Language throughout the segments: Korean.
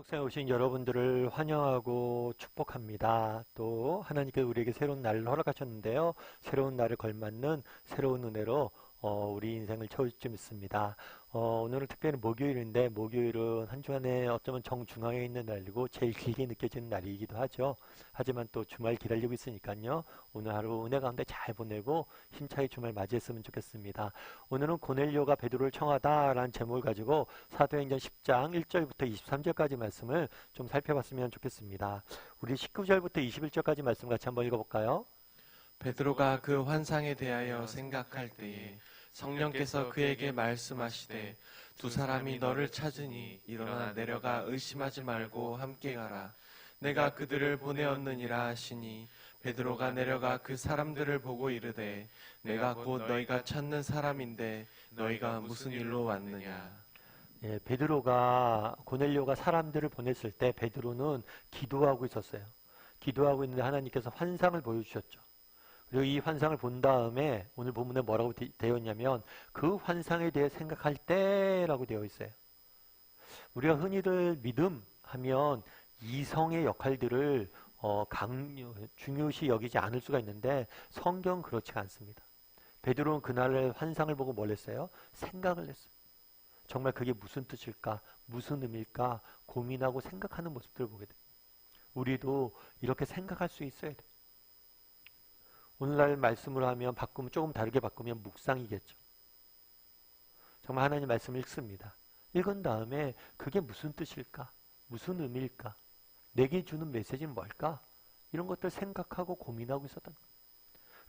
묵상에 오신 여러분들을 환영하고 축복합니다. 또 하나님께서 우리에게 새로운 날을 허락하셨는데요. 새로운 날에 걸맞는 새로운 은혜로 우리 인생을 채울 수 있습니다. 오늘은 특별히 목요일인데 목요일은 한 주간에 어쩌면 정중앙에 있는 날이고 제일 길게 느껴지는 날이기도 하죠. 하지만 또 주말 기다리고 있으니까요. 오늘 하루 은혜 가운데 잘 보내고 힘차게 주말 맞이했으면 좋겠습니다. 오늘은 고넬료가 베드로를 청하다라는 제목을 가지고 사도행전 10장 1절부터 23절까지 말씀을 좀 살펴봤으면 좋겠습니다. 우리 19절부터 21절까지 말씀 같이 한번 읽어볼까요? 베드로가 그 환상에 대하여 생각할 때에 성령께서 그에게 말씀하시되 두 사람이 너를 찾으니 일어나 내려가 의심하지 말고 함께 가라. 내가 그들을 보내었느니라 하시니 베드로가 내려가 그 사람들을 보고 이르되 내가 곧 너희가 찾는 사람인데 너희가 무슨 일로 왔느냐. 예, 베드로가 고넬료가 사람들을 보냈을 때 베드로는 기도하고 있었어요. 기도하고 있는데 하나님께서 환상을 보여주셨죠. 그리고 이 환상을 본 다음에 오늘 본문에 뭐라고 되어 있냐면 그 환상에 대해 생각할 때라고 되어 있어요. 우리가 흔히들 믿음 하면 이성의 역할들을 중요시 여기지 않을 수가 있는데 성경은 그렇지가 않습니다. 베드로는 그날 환상을 보고 뭘 했어요? 생각을 했어요. 정말 그게 무슨 뜻일까? 무슨 의미일까? 고민하고 생각하는 모습들을 보게 돼요. 우리도 이렇게 생각할 수 있어야 돼요. 오늘날 말씀을 하면 조금 다르게 바꾸면 묵상이겠죠. 정말 하나님 말씀을 읽습니다. 읽은 다음에 그게 무슨 뜻일까? 무슨 의미일까? 내게 주는 메시지는 뭘까? 이런 것들 생각하고 고민하고 있었던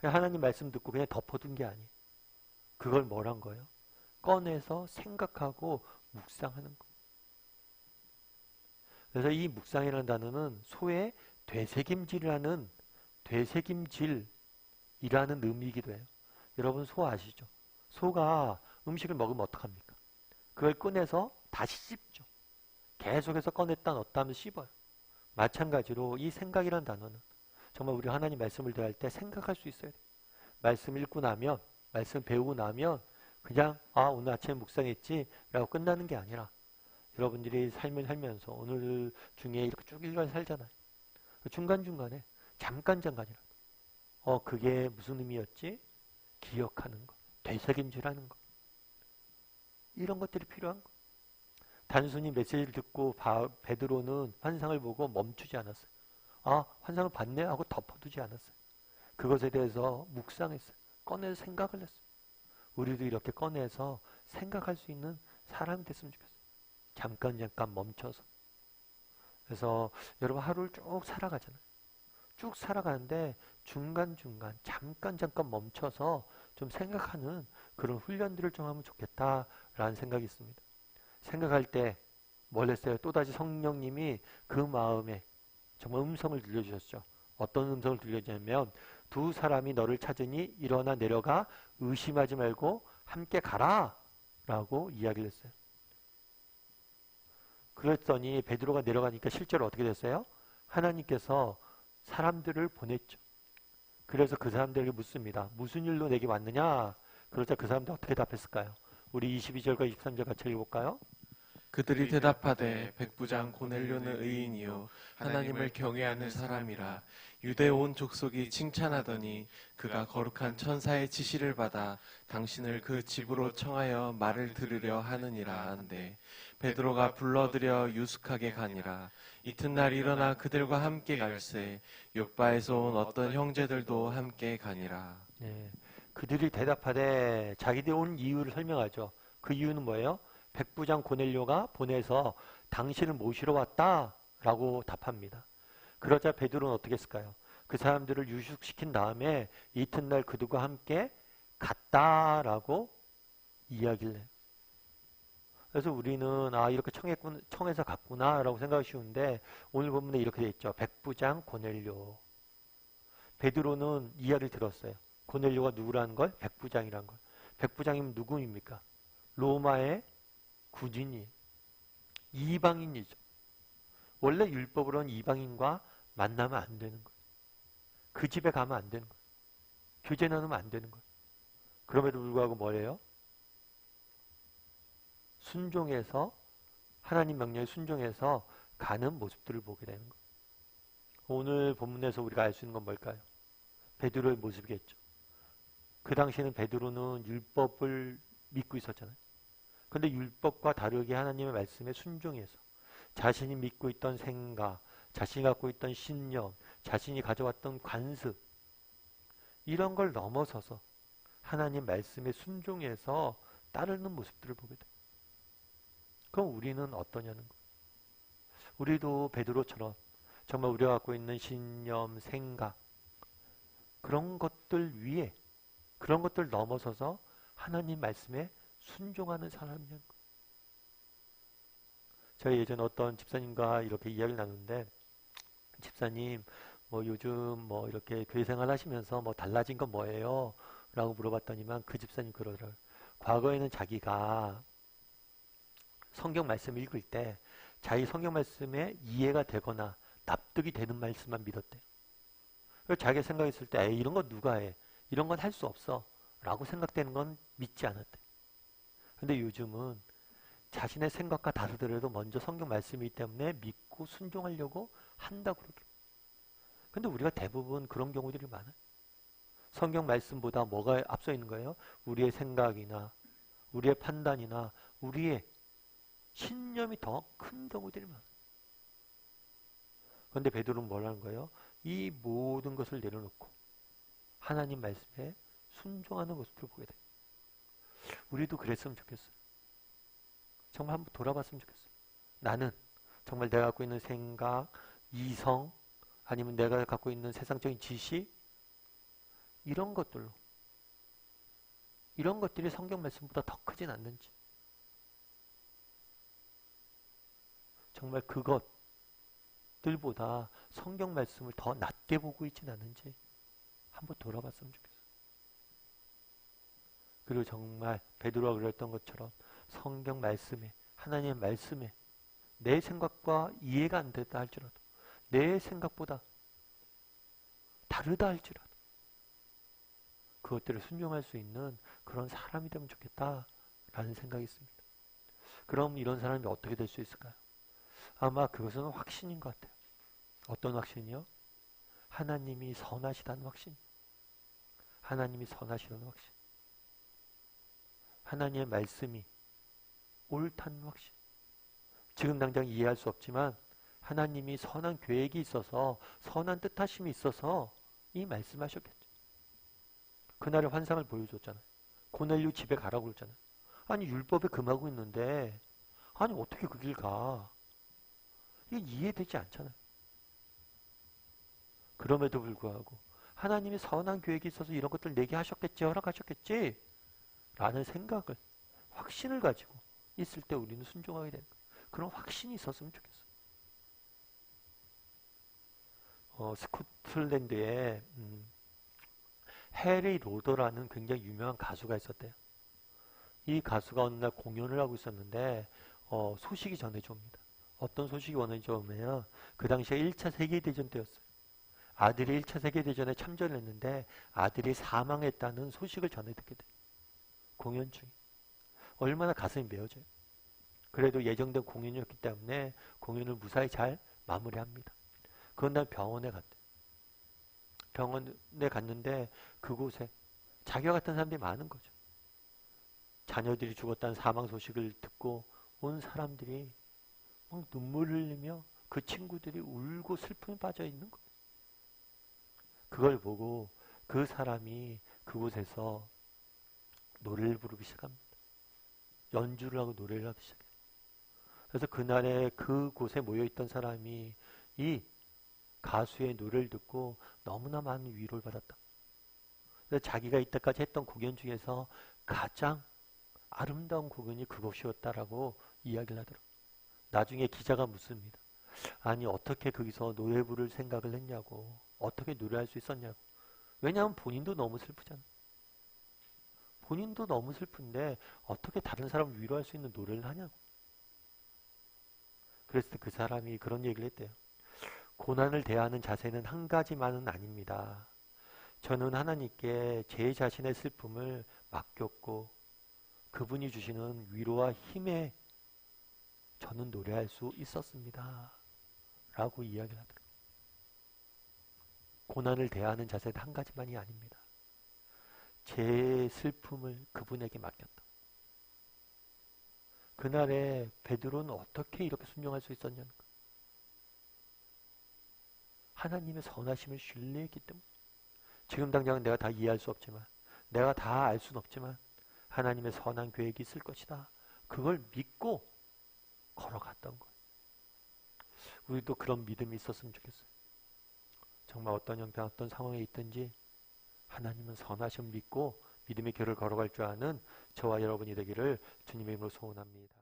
거예요. 하나님 말씀 듣고 그냥 덮어둔 게 아니에요. 그걸 뭐란 거예요? 꺼내서 생각하고 묵상하는 거. 그래서 이 묵상이라는 단어는 소의 되새김질이라는 의미이기도 해요. 여러분 소 아시죠? 소가 음식을 먹으면 어떡합니까? 그걸 꺼내서 다시 씹죠. 계속해서 꺼냈다 넣었다 하면 씹어요. 마찬가지로 이 생각이라는 단어는 정말 우리 하나님 말씀을 대할 때 생각할 수 있어야 돼요. 말씀 읽고 나면, 말씀 배우고 나면 그냥 오늘 아침에 묵상했지 라고 끝나는 게 아니라 여러분들이 삶을 살면서 오늘 중에 이렇게 쭉 일관 살잖아요. 중간중간에 잠깐이라도 그게 무슨 의미였지? 기억하는 거, 되새김질하는 거, 이런 것들이 필요한 거. 단순히 메시지를 듣고 베드로는 환상을 보고 멈추지 않았어요. 환상을 봤네 하고 덮어두지 않았어요. 그것에 대해서 묵상했어요. 꺼내서 생각을 했어요. 우리도 이렇게 꺼내서 생각할 수 있는 사람이 됐으면 좋겠어요. 잠깐 멈춰서. 그래서 여러분 하루를 쭉 살아가잖아요. 쭉 살아가는데 중간중간 잠깐 멈춰서 좀 생각하는 그런 훈련들을 좀 하면 좋겠다라는 생각이 있습니다. 생각할 때 뭘 했어요? 또다시 성령님이 그 마음에 정말 음성을 들려주셨죠. 어떤 음성을 들려주냐면 두 사람이 너를 찾으니 일어나 내려가 의심하지 말고 함께 가라 라고 이야기를 했어요. 그랬더니 베드로가 내려가니까 실제로 어떻게 됐어요? 하나님께서 사람들을 보냈죠. 그래서 그 사람들에게 묻습니다. 무슨 일로 내게 왔느냐? 그러자 그 사람들 어떻게 답했을까요? 우리 22절과 23절 같이 읽어볼까요? 그들이 대답하되 백부장 고넬료는 의인이요 하나님을 경외하는 사람이라 유대 온 족속이 칭찬하더니 그가 거룩한 천사의 지시를 받아 당신을 그 집으로 청하여 말을 들으려 하느니라 한데 베드로가 불러들여 유숙하게 가니라. 이튿날 일어나 그들과 함께 갈새 욥바에서 온 어떤 형제들도 함께 가니라. 네, 그들이 대답하되 자기들이 온 이유를 설명하죠. 그 이유는 뭐예요? 백부장 고넬료가 보내서 당신을 모시러 왔다라고 답합니다. 그러자 베드로는 어떻게 했을까요? 그 사람들을 유숙시킨 다음에 이튿날 그들과 함께 갔다라고 이야기를 해요. 그래서 우리는 이렇게 청해서 갔구나라고 생각이 쉬운데 오늘 본문에 이렇게 돼 있죠. 백부장 고넬료. 베드로는 이야기를 들었어요. 고넬료가 누구라는 걸? 백부장이라는 걸. 백부장이면 누구입니까? 로마의 군인이 이방인이죠. 원래 율법으로는 이방인과 만나면 안 되는 거예요. 그 집에 가면 안 되는 거예요. 교제 나누면 안 되는 거예요. 그럼에도 불구하고 뭐래요? 순종해서 하나님 명령에 순종해서 가는 모습들을 보게 되는 거예요. 오늘 본문에서 우리가 알 수 있는 건 뭘까요? 베드로의 모습이겠죠. 그 당시에는 베드로는 율법을 믿고 있었잖아요. 근데 율법과 다르게 하나님의 말씀에 순종해서 자신이 믿고 있던 생각, 자신이 갖고 있던 신념, 자신이 가져왔던 관습, 이런 걸 넘어서서 하나님 말씀에 순종해서 따르는 모습들을 보게 돼요. 그럼 우리는 어떠냐는 거예요. 우리도 베드로처럼 정말 우리가 갖고 있는 신념, 생각, 그런 것들 위에, 그런 것들 넘어서서 하나님 말씀에 순종하는 사람이냐는 거예요. 제가 예전에 어떤 집사님과 이렇게 이야기를 나누는데, 집사님, 뭐 요즘 뭐 이렇게 교회 생활 하시면서 뭐 달라진 건 뭐예요? 라고 물어봤더니만 그 집사님 그러더라고요. 과거에는 자기가 성경 말씀 읽을 때 자기 성경 말씀에 이해가 되거나 납득이 되는 말씀만 믿었대요. 그래서 자기가 생각했을 때 에이, 이런 건 누가 해? 이런 건 할 수 없어. 라고 생각되는 건 믿지 않았대. 근데 요즘은 자신의 생각과 다르더라도 먼저 성경 말씀이기 때문에 믿고 순종하려고 한다고 그러더라고요. 근데 우리가 대부분 그런 경우들이 많아요. 성경 말씀보다 뭐가 앞서 있는 거예요? 우리의 생각이나 우리의 판단이나 우리의 신념이 더 큰 경우들이 많아요. 그런데 베드로는 뭘 하는 거예요? 이 모든 것을 내려놓고 하나님 말씀에 순종하는 모습을 보게 돼요. 우리도 그랬으면 좋겠어요. 정말 한번 돌아봤으면 좋겠어요. 나는 정말 내가 갖고 있는 생각, 이성, 아니면 내가 갖고 있는 세상적인 지식, 이런 것들로, 이런 것들이 성경 말씀보다 더 크진 않는지, 정말 그것들보다 성경 말씀을 더 낮게 보고 있진 않은지 한번 돌아봤으면 좋겠어요. 그리고 정말 베드로가 그랬던 것처럼 성경 말씀에, 하나님의 말씀에 내 생각과 이해가 안 된다 할지라도, 내 생각보다 다르다 할지라도 그것들을 순종할 수 있는 그런 사람이 되면 좋겠다라는 생각이 있습니다. 그럼 이런 사람이 어떻게 될 수 있을까요? 아마 그것은 확신인 것 같아요. 어떤 확신이요? 하나님이 선하시다는 확신. 하나님이 선하시다는 확신. 하나님의 말씀이 옳다는 확신. 지금 당장 이해할 수 없지만 하나님이 선한 계획이 있어서, 선한 뜻하심이 있어서 이 말씀하셨겠죠. 그날의 환상을 보여줬잖아요. 고넬료 집에 가라고 그랬잖아요. 아니 율법에 금하고 있는데 아니 어떻게 그 길 가? 이게 이해되지 않잖아요. 그럼에도 불구하고 하나님이 선한 계획이 있어서 이런 것들 내게 하셨겠지, 허락하셨겠지 라는 생각을, 확신을 가지고 있을 때 우리는 순종하게 되는 거예요. 그런 확신이 있었으면 좋겠어요. 스코틀랜드에 해리 로더라는 굉장히 유명한 가수가 있었대요. 이 가수가 어느 날 공연을 하고 있었는데 소식이 전해져 옵니다. 어떤 소식이 전해져 오면 그 당시에 1차 세계대전 때였어요. 아들이 1차 세계대전에 참전을 했는데 아들이 사망했다는 소식을 전해 듣게 돼요. 공연 중에. 얼마나 가슴이 메어져요. 그래도 예정된 공연이었기 때문에 공연을 무사히 잘 마무리합니다. 그날 병원에 갔대요. 병원에 갔는데 그곳에 자기와 같은 사람들이 많은 거죠. 자녀들이 죽었다는 사망 소식을 듣고 온 사람들이 막 눈물을 흘리며 그 친구들이 울고 슬픔에 빠져 있는 거예요. 그걸 보고 그 사람이 그곳에서 노래를 부르기 시작합니다. 연주를 하고 노래를 하기 시작해요. 그래서 그날에 그곳에 모여있던 사람이 이 가수의 노래를 듣고 너무나 많은 위로를 받았다. 그래서 자기가 이때까지 했던 공연 중에서 가장 아름다운 공연이 그것이었다라고 이야기를 하더라고요. 나중에 기자가 묻습니다. 아니 어떻게 거기서 노래 부를 생각을 했냐고, 어떻게 노래할 수 있었냐고. 왜냐하면 본인도 너무 슬프잖아. 본인도 너무 슬픈데 어떻게 다른 사람을 위로할 수 있는 노래를 하냐고. 그랬을 때 그 사람이 그런 얘기를 했대요. 고난을 대하는 자세는 한 가지만은 아닙니다. 저는 하나님께 제 자신의 슬픔을 맡겼고 그분이 주시는 위로와 힘에 저는 노래할 수 있었습니다. 라고 이야기를 하더라고요. 고난을 대하는 자세는 한 가지만이 아닙니다. 제 슬픔을 그분에게 맡겼다. 그날에 베드로는 어떻게 이렇게 순종할 수 있었냐는 거예요. 하나님의 선하심을 신뢰했기 때문에. 지금 당장은 내가 다 이해할 수 없지만, 내가 다 알 수는 없지만 하나님의 선한 계획이 있을 것이다. 그걸 믿고 걸어갔던 거예요. 우리도 그런 믿음이 있었으면 좋겠어요. 정말 어떤 형편, 어떤 상황에 있든지 하나님은 선하심 믿고 믿음의 길을 걸어갈 줄 아는 저와 여러분이 되기를 주님의 이름으로 소원합니다.